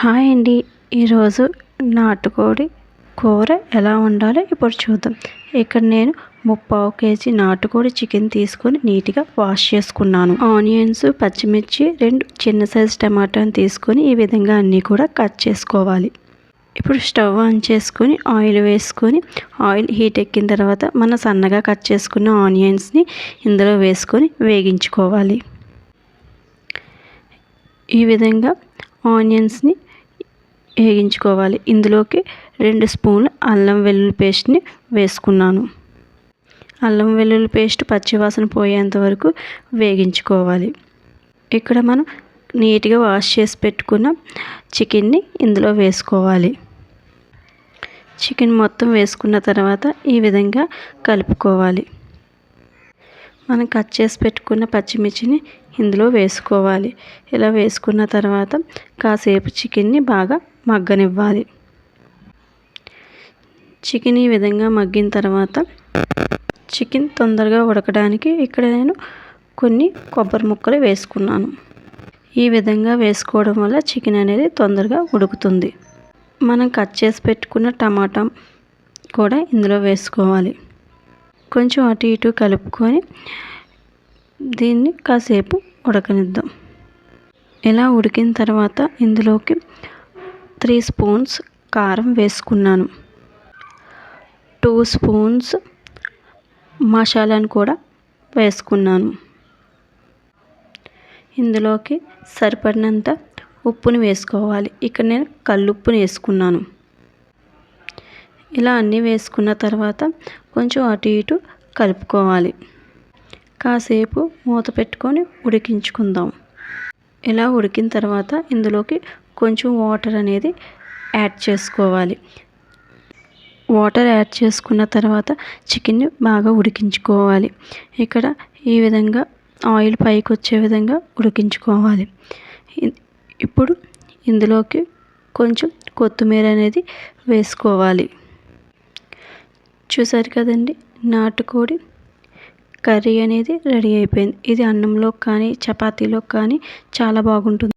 Hi అండి. ఈరోజు నాటుకోడి కూర ఎలా వండాలో ఇప్పుడు చూద్దాం. ఇక్కడ నేను 3/4 కేజీ నాటుకోడి చికెన్ తీసుకొని నీట్గా వాష్ చేసుకున్నాను. ఆనియన్స్, పచ్చిమిర్చి, 2 చిన్న సైజు టమాటాని తీసుకొని ఈ విధంగా అన్నీ కూడా కట్ చేసుకోవాలి. ఇప్పుడు స్టవ్ ఆన్ చేసుకొని ఆయిల్ వేసుకొని ఆయిల్ హీట్ ఎక్కిన తర్వాత మనం సన్నగా కట్ చేసుకున్న ఆనియన్స్ని ఇందులో వేసుకొని వేగించుకోవాలి. ఈ విధంగా ఆనియన్స్ని వేగించుకోవాలి. ఇందులోకి 2 స్పూన్ల అల్లం వెల్లుల్లి పేస్ట్ని వేసుకున్నాను. అల్లం వెల్లుల్లి పేస్ట్ పచ్చివాసన పోయేంత వరకు వేగించుకోవాలి. ఇక్కడ మనం నీట్గా వాష్ చేసి పెట్టుకున్న చికెన్ని ఇందులో వేసుకోవాలి. చికెన్ మొత్తం వేసుకున్న తర్వాత ఈ విధంగా కలుపుకోవాలి. మనం కట్ చేసి పెట్టుకున్న పచ్చిమిర్చిని ఇందులో వేసుకోవాలి. ఇలా వేసుకున్న తర్వాత కాసేపు చికెన్ని బాగా మగ్గనివ్వాలి. చికెన్ ఈ విధంగా మగ్గిన తర్వాత చికెన్ తొందరగా ఉడకడానికి ఇక్కడ నేను కొన్ని కొబ్బరి ముక్కలు వేసుకున్నాను. ఈ విధంగా వేసుకోవడం వల్ల చికెన్ అనేది తొందరగా ఉడుకుతుంది. మనం కట్ చేసి పెట్టుకున్న టమాటా కూడా ఇందులో వేసుకోవాలి. కొంచెం అటు ఇటు కలుపుకొని దీన్ని కాసేపు ఉడకనిద్దాం. ఇలా ఉడికిన తర్వాత ఇందులోకి 3 స్పూన్స్ కారం వేసుకున్నాను. 2 స్పూన్స్ మసాలాను కూడా వేసుకున్నాను. ఇందులోకి సరిపడినంత ఉప్పుని వేసుకోవాలి. ఇక్కడ నేను కల్లుప్పుని వేసుకున్నాను. ఇలా అన్నీ వేసుకున్న తర్వాత కొంచెం అటు ఇటు కలుపుకోవాలి. కాసేపు మూత పెట్టుకొని ఉడికించుకుందాం. ఇలా ఉడికిన తర్వాత ఇందులోకి కొంచెం వాటర్ అనేది యాడ్ చేసుకోవాలి. వాటర్ యాడ్ చేసుకున్న తర్వాత చికెన్ని బాగా ఉడికించుకోవాలి. ఇక్కడ ఈ విధంగా ఆయిల్ పైకి వచ్చే విధంగా ఉడికించుకోవాలి. ఇప్పుడు ఇందులోకి కొంచెం కొత్తిమీర అనేది వేసుకోవాలి. చూసారు కదండి, నాటుకోడి కర్రీ అనేది రెడీ అయిపోయింది. ఇది అన్నంలో కానీ చపాతీలో కానీ చాలా బాగుంటుంది.